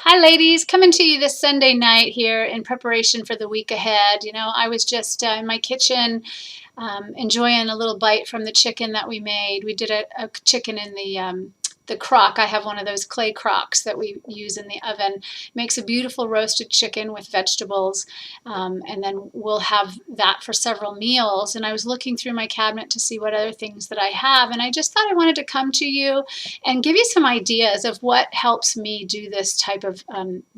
Hi ladies, coming to you this Sunday night here in preparation for the week ahead. You know, I was just in my kitchen enjoying a little bite from the chicken that we made. We did a chicken in the crock. I have one of those clay crocks that we use in the oven. Makes a beautiful roasted chicken with vegetables, and then we'll have that for several meals. And I was looking through my cabinet to see what other things that I have, and I just thought I wanted to come to you and give you some ideas of what helps me do this type of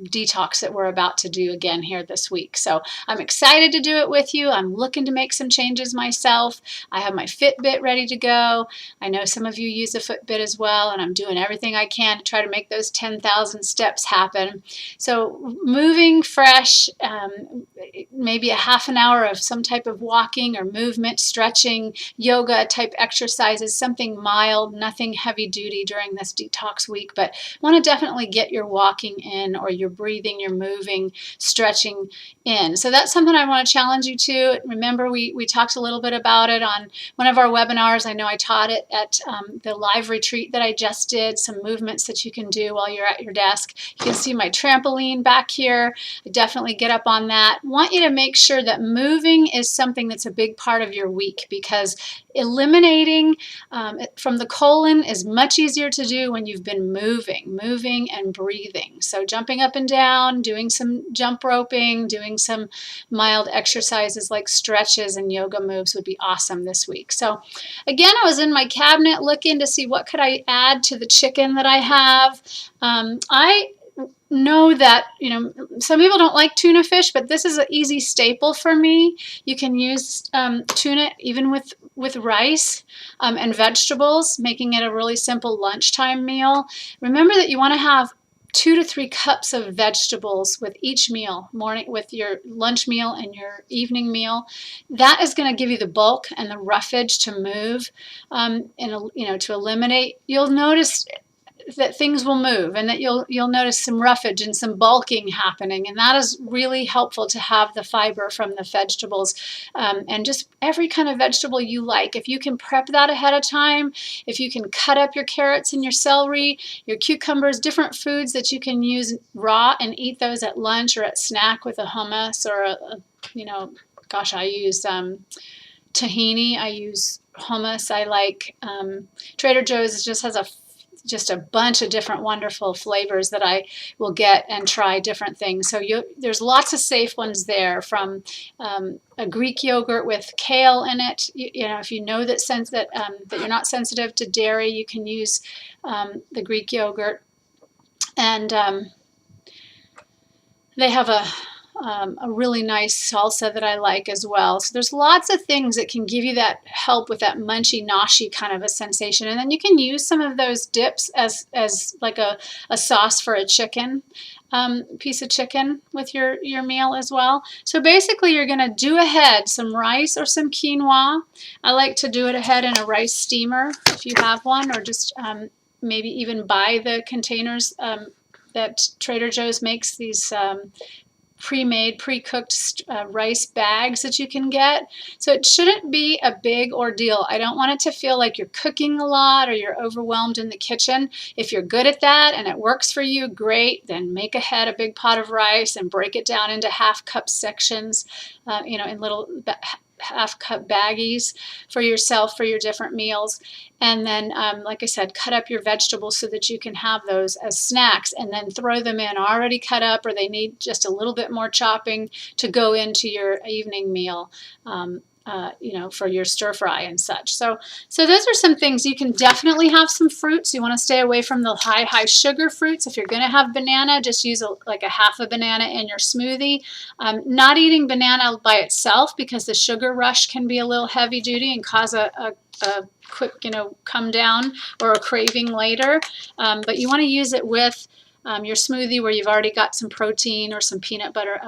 detox that we're about to do again here this week. So I'm excited to do it with you. I'm looking to make some changes myself. I have my Fitbit ready to go. I know some of you use a Fitbit as well, and I'm doing everything I can to try to make those 10,000 steps happen. So moving fresh, maybe a half an hour of some type of walking or movement, stretching, yoga type exercises, something mild, nothing heavy duty during this detox week, but want to definitely get your walking in, or your breathing, your moving, stretching in. So that's something I want to challenge you to. Remember, we talked a little bit about it on one of our webinars. I know I taught it at the live retreat that I just did, some movements that you can do while you're at your desk. You can see my trampoline back here. I definitely get up on that. Want you to make sure that moving is something that's a big part of your week, because eliminating from the colon is much easier to do when you've been moving and breathing. So jumping up and down, doing some jump roping, doing some mild exercises like stretches and yoga moves would be awesome this week. So again, I was in my cabinet looking to see what could I add to the chicken that I have. I know that, you know, some people don't like tuna fish, but this is an easy staple for me. You can use tuna even with rice and vegetables, making it a really simple lunchtime meal. Remember that you want to have 2 to 3 cups of vegetables with each meal, morning with your lunch meal and your evening meal. That is going to give you the bulk and the roughage to move and, you know, to eliminate. You'll notice that things will move, and that you'll notice some roughage and some bulking happening, and that is really helpful to have the fiber from the vegetables, and just every kind of vegetable you like. If you can prep that ahead of time, if you can cut up your carrots and your celery, your cucumbers, different foods that you can use raw and eat those at lunch or at snack with a hummus, or you know, gosh, I use tahini, I use hummus. I like Trader Joe's just has just a bunch of different wonderful flavors that I will get and try different things. So there's lots of safe ones there, from a Greek yogurt with kale in it. You know, if you know that that you're not sensitive to dairy, you can use the Greek yogurt. And they have a really nice salsa that I like as well. So there's lots of things that can give you that help with that munchy, noshy kind of a sensation. And then you can use some of those dips as like a sauce for a chicken, piece of chicken with your meal as well. So basically you're going to do ahead some rice or some quinoa. I like to do it ahead in a rice steamer if you have one, or just maybe even buy the containers that Trader Joe's makes, these pre-made, pre-cooked rice bags that you can get. So it shouldn't be a big ordeal. I don't want it to feel like you're cooking a lot or you're overwhelmed in the kitchen. If you're good at that and it works for you, great. Then make ahead a big pot of rice and break it down into half-cup sections, you know, in little half-cup baggies for yourself for your different meals. And then, like I said, cut up your vegetables so that you can have those as snacks, and then throw them in already cut up, or they need just a little bit more chopping to go into your evening meal, you know, for your stir fry and such. So those are some things. You can definitely have some fruits. You want to stay away from the high sugar fruits. If you're going to have banana, just use like a half a banana in your smoothie. Not eating banana by itself, because the sugar rush can be a little heavy duty and cause a quick, you know, come down or a craving later. But you want to use it with your smoothie, where you've already got some protein or some peanut butter,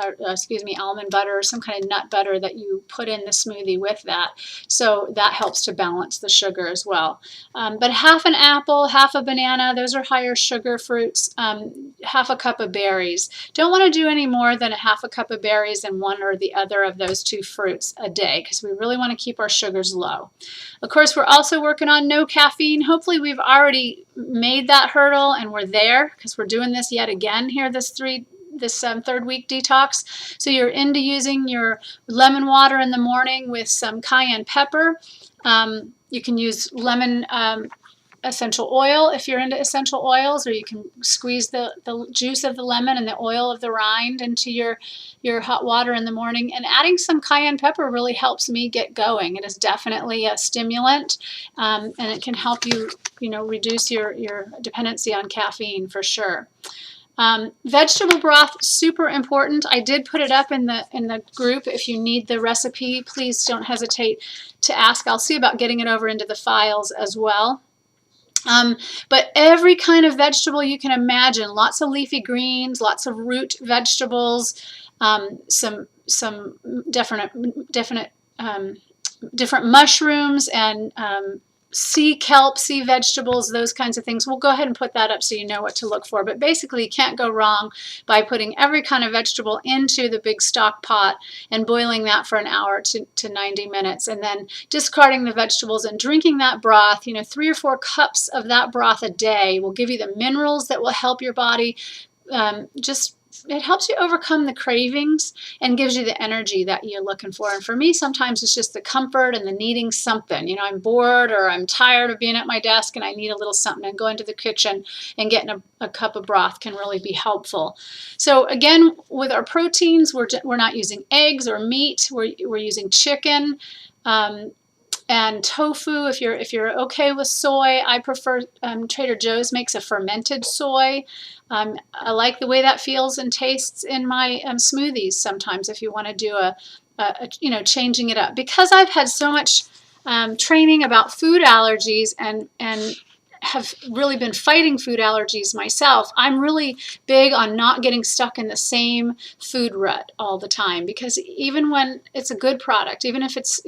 almond butter, or some kind of nut butter that you put in the smoothie with that. So that helps to balance the sugar as well. But half an apple, half a banana, those are higher sugar fruits, half a cup of berries. Don't want to do any more than a half a cup of berries and one or the other of those 2 fruits a day, because we really want to keep our sugars low. Of course, we're also working on no caffeine. Hopefully we've already made that hurdle and we're there, because we're doing this yet again here, this third week detox. So you're into using your lemon water in the morning with some cayenne pepper. You can use lemon essential oil if you're into essential oils, or you can squeeze the juice of the lemon and the oil of the rind into your hot water in the morning. And adding some cayenne pepper really helps me get going. It is definitely a stimulant, and it can help you, reduce your dependency on caffeine for sure. Vegetable broth, super important. I did put it up in the group. If you need the recipe, please don't hesitate to ask. I'll see about getting it over into the files as well. But every kind of vegetable you can imagine, lots of leafy greens, lots of root vegetables, some different mushrooms, and sea kelp, sea vegetables, those kinds of things. We'll go ahead and put that up so you know what to look for. But basically, you can't go wrong by putting every kind of vegetable into the big stock pot and boiling that for an hour to 90 minutes, and then discarding the vegetables and drinking that broth. 3 or 4 cups of that broth a day will give you the minerals that will help your body it helps you overcome the cravings and gives you the energy that you're looking for. And for me, sometimes it's just the comfort and the needing something. I'm bored or I'm tired of being at my desk and I need a little something, and going to the kitchen and getting a cup of broth can really be helpful. So again, with our proteins, we're not using eggs or meat. We're using chicken. And tofu, if you're okay with soy. I prefer, Trader Joe's makes a fermented soy. I like the way that feels and tastes in my smoothies sometimes, if you want to do changing it up. Because I've had so much training about food allergies and have really been fighting food allergies myself, I'm really big on not getting stuck in the same food rut all the time. Because even when it's a good product, even if it's,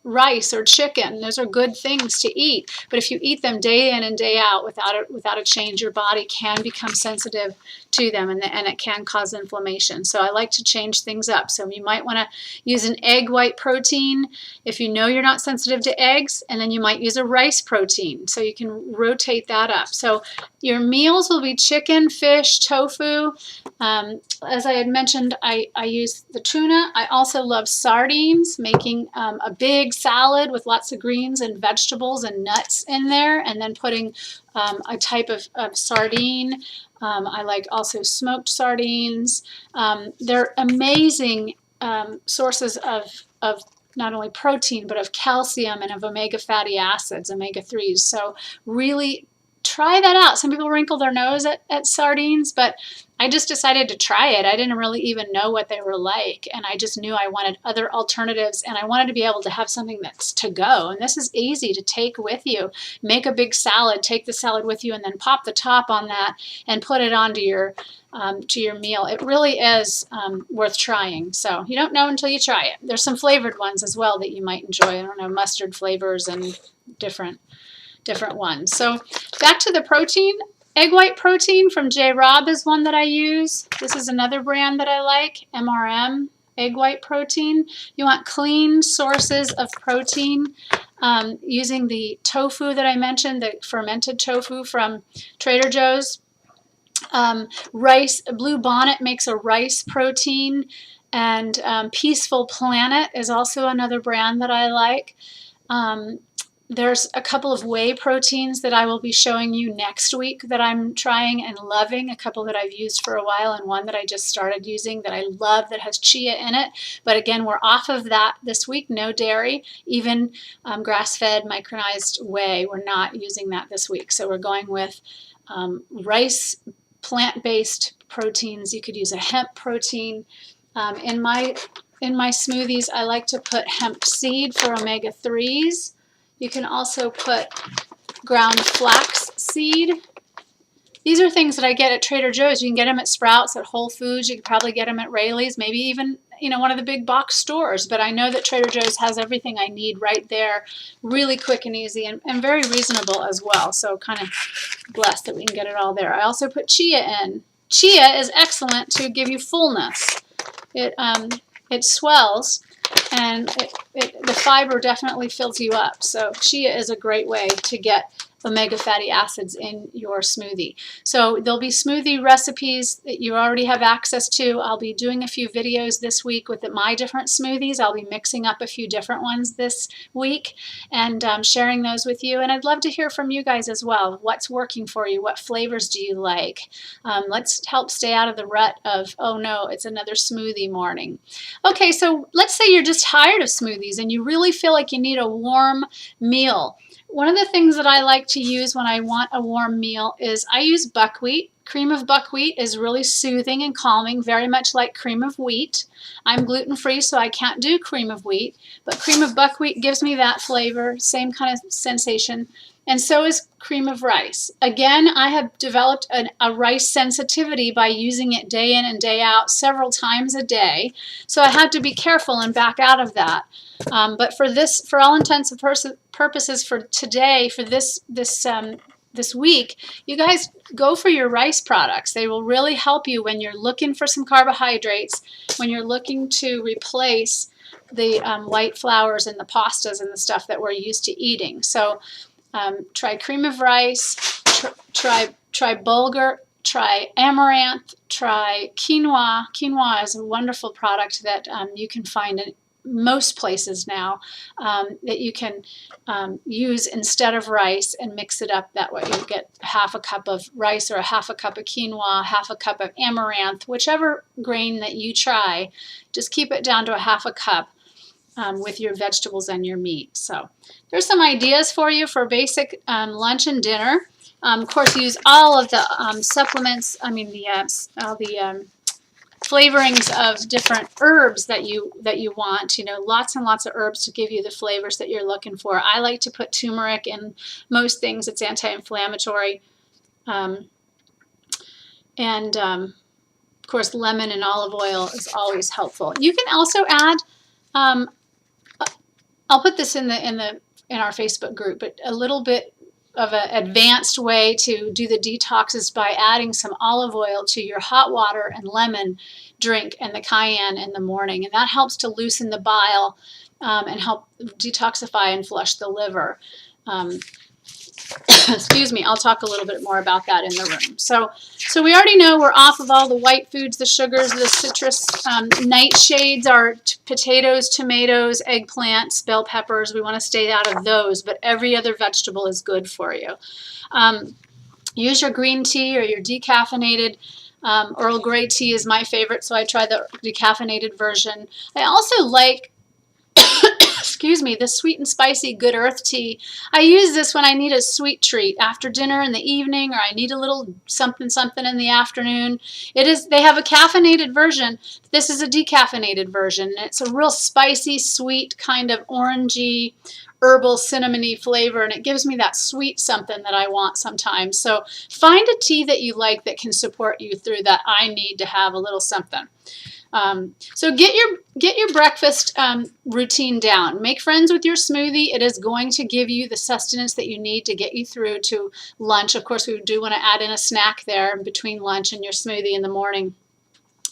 rice or chicken, those are good things to eat. But if you eat them day in and day out without a change, your body can become sensitive to them, and it can cause inflammation. So I like to change things up. So you might want to use an egg white protein if you know you're not sensitive to eggs, and then you might use a rice protein. So you can rotate that up. So your meals will be chicken, fish, tofu. As I had mentioned, I use the tuna. I also love sardines, making a big salad with lots of greens and vegetables and nuts in there, and then putting a type of sardine. I like also smoked sardines. They're amazing sources of not only protein, but of calcium and of omega fatty acids, omega-3s. So really try that out. Some people wrinkle their nose at sardines, but I just decided to try it. I didn't really even know what they were like, and I just knew I wanted other alternatives, and I wanted to be able to have something that's to go. And this is easy to take with you. Make a big salad, take the salad with you, and then pop the top on that and put it onto your meal. It really is worth trying. So you don't know until you try it. There's some flavored ones as well that you might enjoy. I don't know, mustard flavors and different ones. So back to the protein. Egg white protein from J. Robb is one that I use. This is another brand that I like, MRM, egg white protein. You want clean sources of protein, using the tofu that I mentioned, the fermented tofu from Trader Joe's. Rice, Blue Bonnet makes a rice protein, and Peaceful Planet is also another brand that I like. There's a couple of whey proteins that I will be showing you next week that I'm trying and loving, a couple that I've used for a while, and one that I just started using that I love that has chia in it. But again, we're off of that this week, no dairy, even grass-fed micronized whey. We're not using that this week. So we're going with rice, plant-based proteins. You could use a hemp protein. In my smoothies, I like to put hemp seed for omega-3s. You can also put ground flax seed. These are things that I get at Trader Joe's. You can get them at Sprouts, at Whole Foods. You could probably get them at Raley's, maybe even one of the big box stores. But I know that Trader Joe's has everything I need right there, really quick and easy, and very reasonable as well. So kind of blessed that we can get it all there. I also put chia in. Chia is excellent to give you fullness. It swells, and the fiber definitely fills you up. So chia is a great way to get omega fatty acids in your smoothie. So there'll be smoothie recipes that you already have access to. I'll be doing a few videos this week with my different smoothies. I'll be mixing up a few different ones this week and sharing those with you. And I'd love to hear from you guys as well. What's working for you? What flavors do you like? Let's help stay out of the rut of, oh no, it's another smoothie morning. Okay, so let's say you're just tired of smoothies and you really feel like you need a warm meal. One of the things that I like to use when I want a warm meal is I use buckwheat. Cream of buckwheat is really soothing and calming, very much like cream of wheat. I'm gluten-free, so I can't do cream of wheat, but cream of buckwheat gives me that flavor, same kind of sensation, and so is cream of rice. Again, I have developed a rice sensitivity by using it day in and day out several times a day, so I had to be careful and back out of that. But for all intents and purposes for today, for this week, you guys go for your rice products. They will really help you when you're looking for some carbohydrates, when you're looking to replace the white flours and the pastas and the stuff that we're used to eating. So try cream of rice, try bulgur, try amaranth, try quinoa. Quinoa is a wonderful product that you can find in most places now that you can use instead of rice and mix it up. That way you get half a cup of rice or a half a cup of quinoa, half a cup of amaranth, whichever grain that you try. Just keep it down to a half a cup with your vegetables and your meat. So there's some ideas for you for basic lunch and dinner. Of course, use all of the supplements, all the flavorings of different herbs that you want. You know, lots and lots of herbs to give you the flavors that you're looking for. I like to put turmeric in most things. It's anti-inflammatory. Of course, lemon and olive oil is always helpful. You can also add, I'll put this in our Facebook group, but a little bit of an advanced way to do the detox is by adding some olive oil to your hot water and lemon drink and the cayenne in the morning, and that helps to loosen the bile and help detoxify and flush the liver. Excuse me, I'll talk a little bit more about that in the room. So we already know we're off of all the white foods, the sugars, the citrus. Nightshades are potatoes, tomatoes, eggplants, bell peppers. We want to stay out of those, but every other vegetable is good for you. Use your green tea or your decaffeinated. Earl Grey tea is my favorite, so I try the decaffeinated version. I also like excuse me, the sweet and spicy Good Earth tea. I use this when I need a sweet treat after dinner in the evening, or I need a little something in the afternoon. They have a caffeinated version. This is a decaffeinated version. It's a real spicy, sweet, kind of orangey, herbal, cinnamony flavor, and it gives me that sweet something that I want sometimes. So find a tea that you like that can support you through that I need to have a little something. So get your breakfast routine down. Make friends with your smoothie. It is going to give you the sustenance that you need to get you through to lunch. Of course, we do want to add in a snack there between lunch and your smoothie in the morning.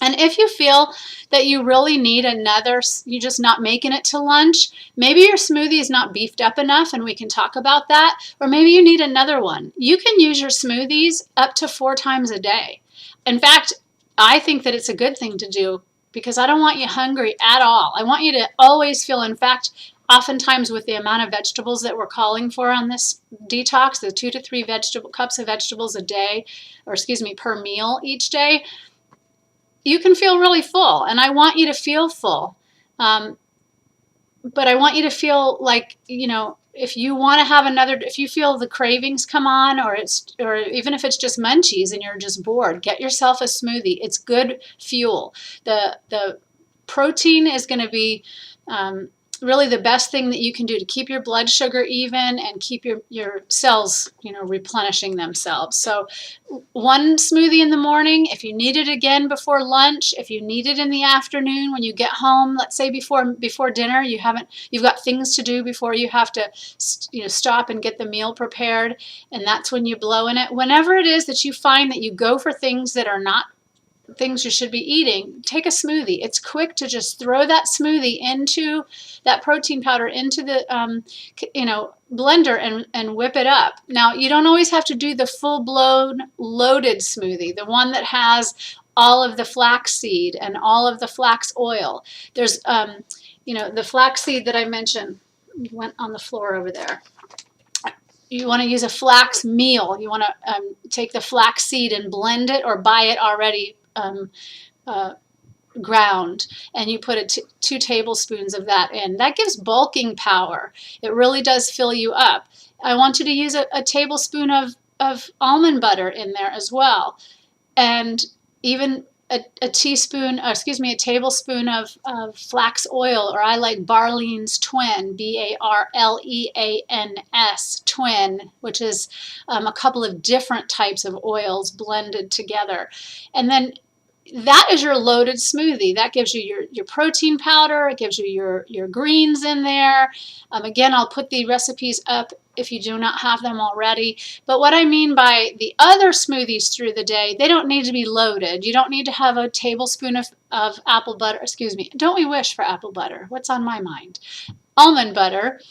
And if you feel that you really need another, you're just not making it to lunch, maybe your smoothie is not beefed up enough, and we can talk about that, or maybe you need another one. You can use your smoothies up to 4 times a day. In fact, I think that it's a good thing to do, because I don't want you hungry at all. I want you to always feel, in fact, oftentimes with the amount of vegetables that we're calling for on this detox, the 2 to 3 cups of vegetables a day, or excuse me, per meal each day, you can feel really full, and I want you to feel full. But I want you to feel like, you know, if you want to have if you feel the cravings come on, or even if it's just munchies and you're just bored, get yourself a smoothie. It's good fuel. The protein is going to be really the best thing that you can do to keep your blood sugar even and keep your cells, you know, replenishing themselves. So one smoothie in the morning. If you need it again before lunch, if you need it in the afternoon when you get home, let's say before dinner, you've got things to do before you have to, you know, stop and get the meal prepared, and that's when you blow in it. Whenever it is that you find that you go for things that are not things you should be eating, take a smoothie. It's quick to just throw that smoothie into that protein powder into the blender and whip it up. Now, you don't always have to do the full-blown loaded smoothie, the one that has all of the flaxseed and all of the flax oil. There's the flaxseed that I mentioned went on the floor over there. You want to use a flax meal. You want to take the flax seed and blend it, or buy it already ground, and you put 2 tablespoons of that in. That gives bulking power. It really does fill you up. I want you to use a tablespoon of almond butter in there as well, and even a tablespoon of flax oil, or I like Barlean's Twin, Barleans, Twin, which is a couple of different types of oils blended together. And then that is your loaded smoothie. That gives you your protein powder. It gives you your greens in there. Again, I'll put the recipes up if you do not have them already. But what I mean by the other smoothies through the day, they don't need to be loaded. You don't need to have a tablespoon of apple butter. Excuse me. Don't we wish for apple butter? What's on my mind? Almond butter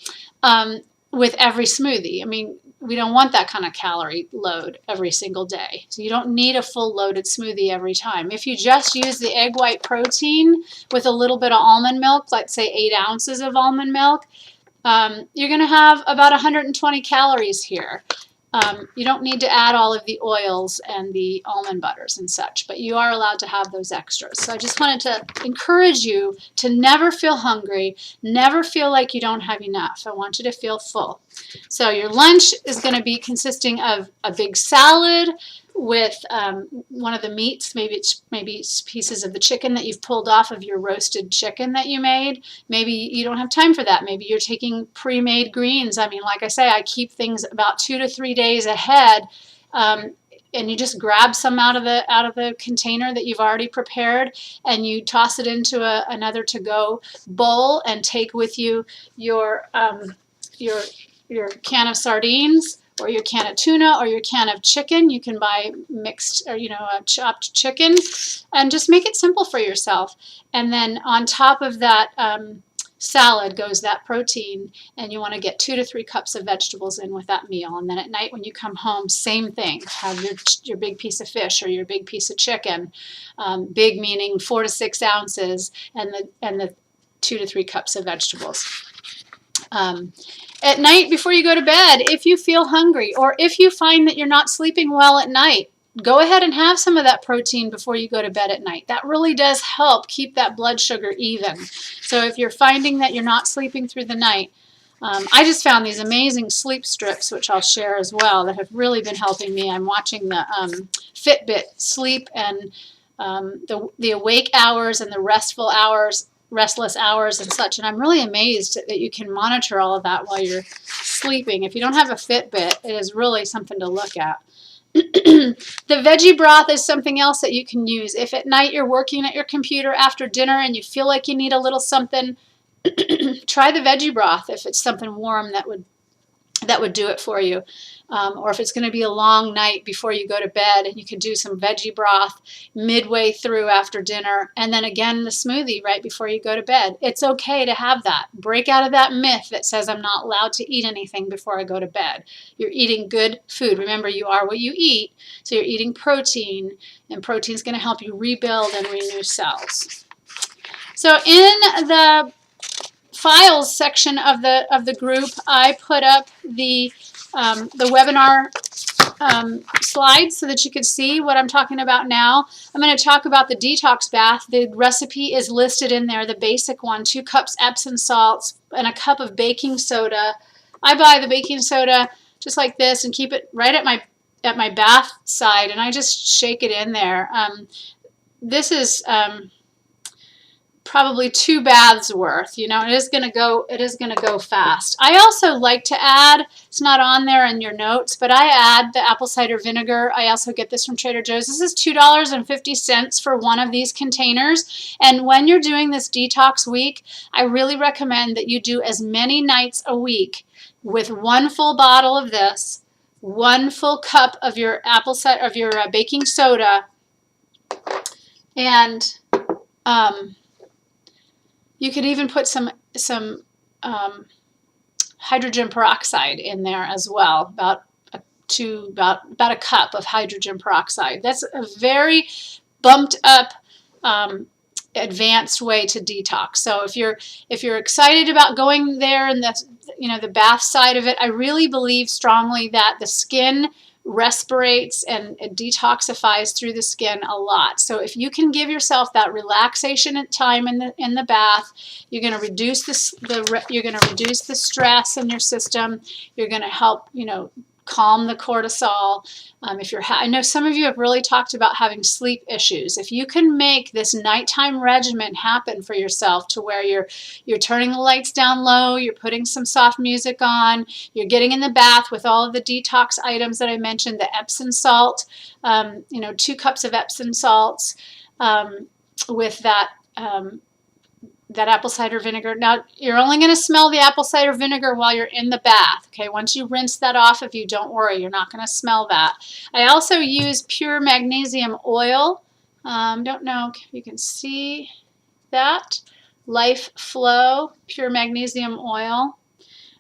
with every smoothie. I mean, we don't want that kind of calorie load every single day. So you don't need a full loaded smoothie every time. If you just use the egg white protein with a little bit of almond milk, let's say 8 ounces of almond milk, you're going to have about 120 calories here. You don't need to add all of the oils and the almond butters and such, but you are allowed to have those extras. So I just wanted to encourage you to never feel hungry, never feel like you don't have enough. I want you to feel full. So your lunch is going to be consisting of a big salad with one of the meats, maybe it's pieces of the chicken that you've pulled off of your roasted chicken that you made. Maybe you don't have time for that. Maybe you're taking pre-made greens. I mean, like I say, I keep things about 2 to 3 days ahead, and you just grab some out of the container that you've already prepared, and you toss it into another to-go bowl, and take with you your can of sardines, or your can of tuna, or your can of chicken. You can buy mixed, or chopped chicken, and just make it simple for yourself. And then on top of that salad goes that protein, and you want to get 2 to 3 cups of vegetables in with that meal. And then at night when you come home, same thing. Have your big piece of fish or your big piece of chicken. Big meaning 4 to 6 ounces, and the 2 to 3 cups of vegetables. At night before you go to bed, if you feel hungry, or if you find that you're not sleeping well at night, go ahead and have some of that protein before you go to bed at night. That really does help keep that blood sugar even. So if you're finding that you're not sleeping through the night, I just found these amazing sleep strips, which I'll share as well, that have really been helping me. I'm watching the Fitbit sleep and the awake hours and the restless hours and such, and I'm really amazed that you can monitor all of that while you're sleeping. If you don't have a Fitbit, it is really something to look at. The veggie broth is something else that you can use. If at night you're working at your computer after dinner and you feel like you need a little something, try the veggie broth if it's something warm that would do it for you. Or if it's going to be a long night before you go to bed, and you can do some veggie broth midway through after dinner, and then again the smoothie right before you go to bed. It's okay to have that. Break out of that myth that says I'm not allowed to eat anything before I go to bed. You're eating good food. Remember, you are what you eat, so you're eating protein, and protein is going to help you rebuild and renew cells. So in the files section of the group, I put up the webinar slides so that you could see what I'm talking about now. I'm going to talk about the detox bath. The recipe is listed in there, the basic one, 2 cups Epsom salts and a cup of baking soda. I buy the baking soda just like this and keep it right at my bath side, and I just shake it in there. This is probably 2 baths worth. It is going to go fast. I also like to add, it's not on there in your notes, but I add the apple cider vinegar. I also get this from Trader Joe's. This is $2.50 for one of these containers. And when you're doing this detox week, I really recommend that you do as many nights a week with 1 full bottle of this, 1 full cup of your baking soda, And you could even put some hydrogen peroxide in there as well, about a cup of hydrogen peroxide. That's a very bumped up advanced way to detox. So if you're excited about going there and the bath side of it, I really believe strongly that the skin respirates and it detoxifies through the skin a lot. So if you can give yourself that relaxation time in the bath, you're going to reduce the stress in your system. You're going to help, calm the cortisol. I know some of you have really talked about having sleep issues. If you can make this nighttime regimen happen for yourself to where you're turning the lights down low, you're putting some soft music on, you're getting in the bath with all of the detox items that I mentioned, the Epsom salt, 2 cups of Epsom salts with that apple cider vinegar. Now, you're only going to smell the apple cider vinegar while you're in the bath, okay? Once you rinse that off of you, don't worry, you're not going to smell that. I also use pure magnesium oil. Don't know if you can see that. Life Flow pure magnesium oil.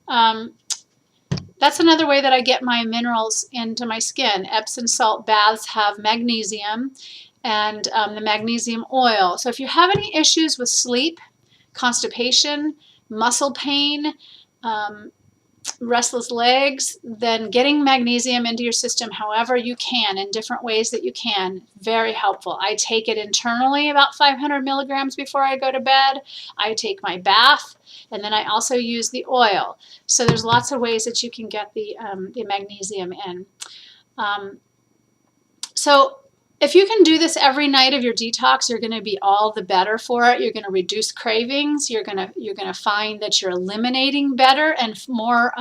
That's another way that I get my minerals into my skin. Epsom salt baths have magnesium and the magnesium oil. So if you have any issues with sleep, constipation, muscle pain, restless legs, then getting magnesium into your system however you can, in different ways that you can, very helpful. I take it internally about 500 milligrams before I go to bed. I take my bath, and then I also use the oil. So there's lots of ways that you can get the magnesium in. So if you can do this every night of your detox, you're going to be all the better for it. You're going to reduce cravings. You're going to find that you're eliminating better and more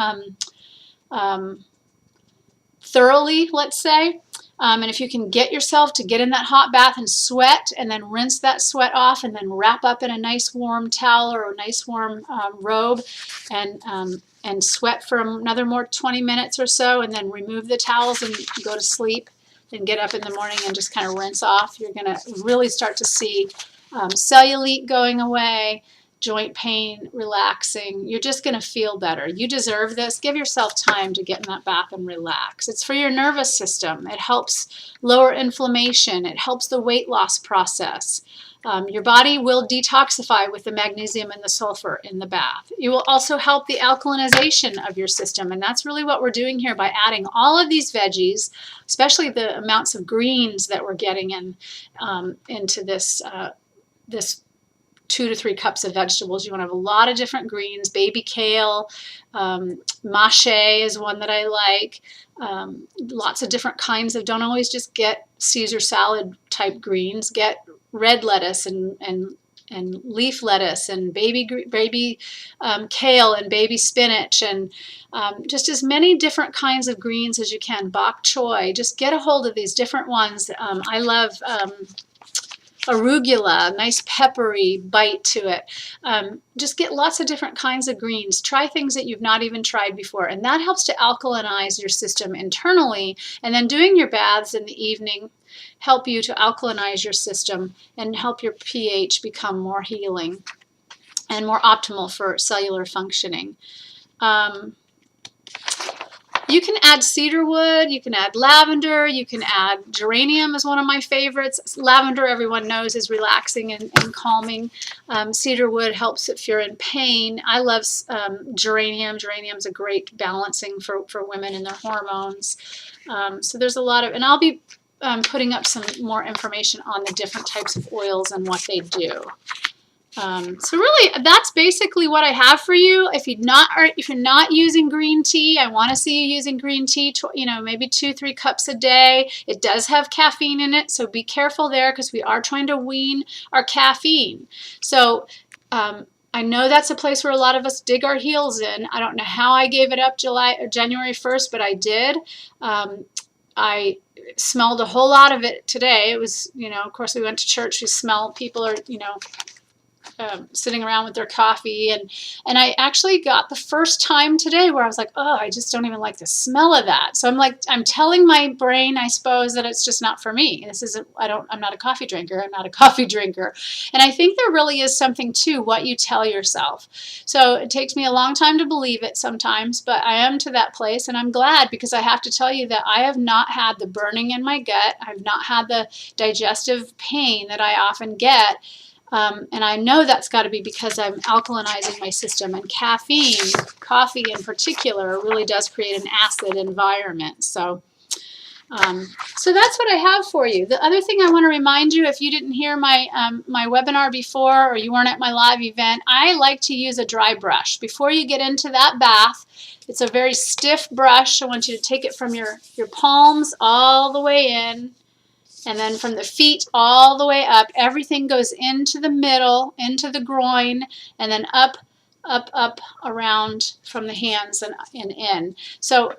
thoroughly, let's say. And if you can get yourself to get in that hot bath and sweat, and then rinse that sweat off, and then wrap up in a nice warm towel or a nice warm robe, and sweat for another more 20 minutes or so, and then remove the towels and go to sleep. Then get up in the morning and just kind of rinse off. You're going to really start to see cellulite going away, joint pain relaxing. You're just going to feel better. You deserve this. Give yourself time to get in that bath and relax. It's for your nervous system. It helps lower inflammation. It helps the weight loss process. Your body will detoxify with the magnesium and the sulfur in the bath. You will also help the alkalinization of your system, and that's really what we're doing here by adding all of these veggies, especially the amounts of greens that we're getting into this 2 to 3 cups of vegetables. You want to have a lot of different greens. Baby kale, mache is one that I like. Lots of different kinds of, don't always just get Caesar salad type greens. Get red lettuce and leaf lettuce and baby kale and baby spinach, and just as many different kinds of greens as you can. Bok choy. Just get a hold of these different ones. I love arugula, nice peppery bite to it. Just get lots of different kinds of greens. Try things that you've not even tried before, and that helps to alkalinize your system internally. And then doing your baths in the evening help you to alkalinize your system and help your pH become more healing and more optimal for cellular functioning. You can add cedarwood, you can add lavender, you can add geranium is one of my favorites. Lavender, everyone knows, is relaxing and calming. Cedarwood helps if you're in pain. I love geranium. Geranium's a great balancing for women and their hormones. So there's a lot of, and I'll be putting up some more information on the different types of oils and what they do. So really, that's basically what I have for you. If you're not using green tea, I want to see you using green tea, maybe 2-3 cups a day. It does have caffeine in it, so be careful there because we are trying to wean our caffeine. So I know that's a place where a lot of us dig our heels in. I don't know how I gave it up January 1st, but I did. I smelled a whole lot of it today. It was, of course, we went to church. We smell, people are, sitting around with their coffee, and I actually got the first time today where I was like, oh, I just don't even like the smell of that. So I'm telling my brain, I suppose, that it's just not for me. This isn't, I'm not a coffee drinker. I'm not a coffee drinker. And I think there really is something to what you tell yourself. So it takes me a long time to believe it sometimes, but I am to that place, and I'm glad, because I have to tell you that I have not had the burning in my gut. I've not had the digestive pain that I often get. And I know that's got to be because I'm alkalinizing my system. And caffeine, coffee in particular, really does create an acid environment. So that's what I have for you. The other thing I want to remind you, if you didn't hear my webinar before, or you weren't at my live event, I like to use a dry brush. Before you get into that bath, it's a very stiff brush. I want you to take it from your palms all the way in, and then from the feet all the way up. Everything goes into the middle, into the groin, and then up, up, up, around from the hands and in. So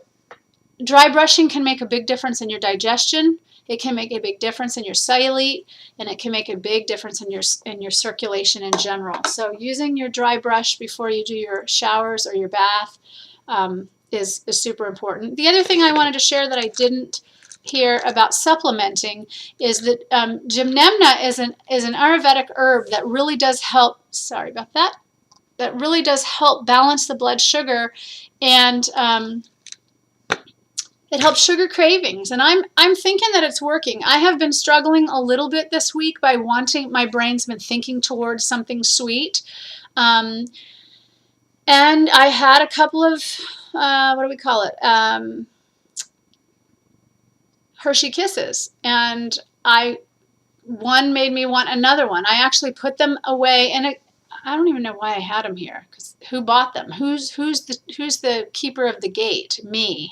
dry brushing can make a big difference in your digestion. It can make a big difference in your cellulite, and it can make a big difference in your circulation in general. So using your dry brush before you do your showers or your bath is super important. The other thing I wanted to share that I didn't hear about supplementing is that gymnema is an Ayurvedic herb that really does help. Sorry about that. That really does help balance the blood sugar, and it helps sugar cravings. And I'm thinking that it's working. I have been struggling a little bit this week by wanting, my brain's been thinking towards something sweet, and I had a couple of what do we call it? Hershey Kisses, and one made me want another one. I actually put them away, and I don't even know why I had them here, because who bought them? Who's the keeper of the gate? Me.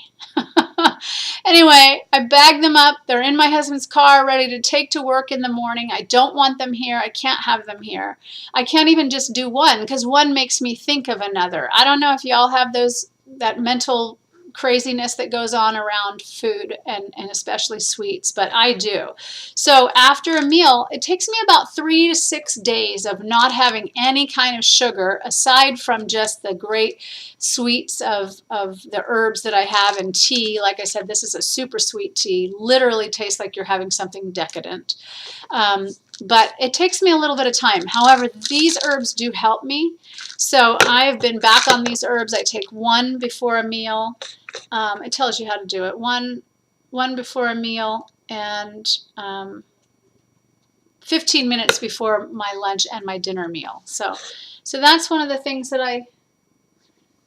Anyway, I bagged them up. They're in my husband's car, ready to take to work in the morning. I don't want them here. I can't have them here. I can't even just do one, because one makes me think of another. I don't know if y'all have that mental craziness that goes on around food, and especially sweets, but I do. So after a meal, it takes me about 3 to 6 days of not having any kind of sugar, aside from just the great sweets of the herbs that I have in tea. Like I said, this is a super sweet tea. Literally tastes like you're having something decadent. But it takes me a little bit of time. However, these herbs do help me. So I've been back on these herbs. I take one before a meal. It tells you how to do it. One before a meal, and 15 minutes before my lunch and my dinner meal. So that's one of the things that I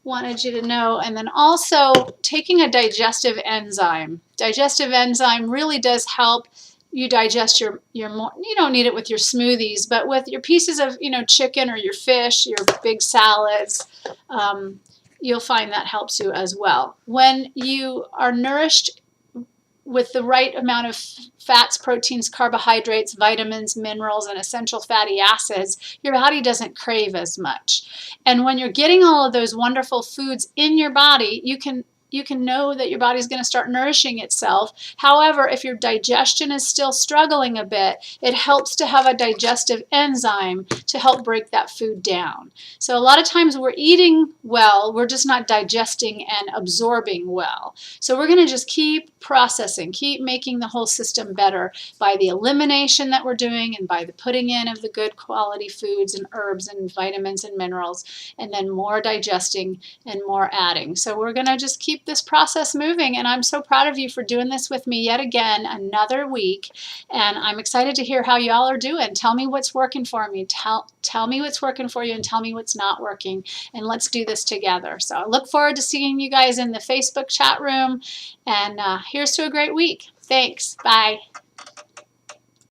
wanted you to know. And then also taking a digestive enzyme. Digestive enzyme really does help you digest your more, you don't need it with your smoothies, but with your pieces of, chicken or your fish, your big salads, you'll find that helps you as well. When you are nourished with the right amount of fats, proteins, carbohydrates, vitamins, minerals, and essential fatty acids, your body doesn't crave as much. And when you're getting all of those wonderful foods in your body, you can know that your body's going to start nourishing itself. However, if your digestion is still struggling a bit, it helps to have a digestive enzyme to help break that food down. So a lot of times we're eating well, we're just not digesting and absorbing well. So we're going to just keep processing, keep making the whole system better by the elimination that we're doing, and by the putting in of the good quality foods and herbs and vitamins and minerals, and then more digesting and more adding. So we're going to just keep this process moving, and I'm so proud of you for doing this with me yet again, another week, and I'm excited to hear how y'all are doing. Tell me what's working for me. Tell me what's working for you, and tell me what's not working, and let's do this together. So I look forward to seeing you guys in the Facebook chat room, and here's to a great week. Thanks. Bye.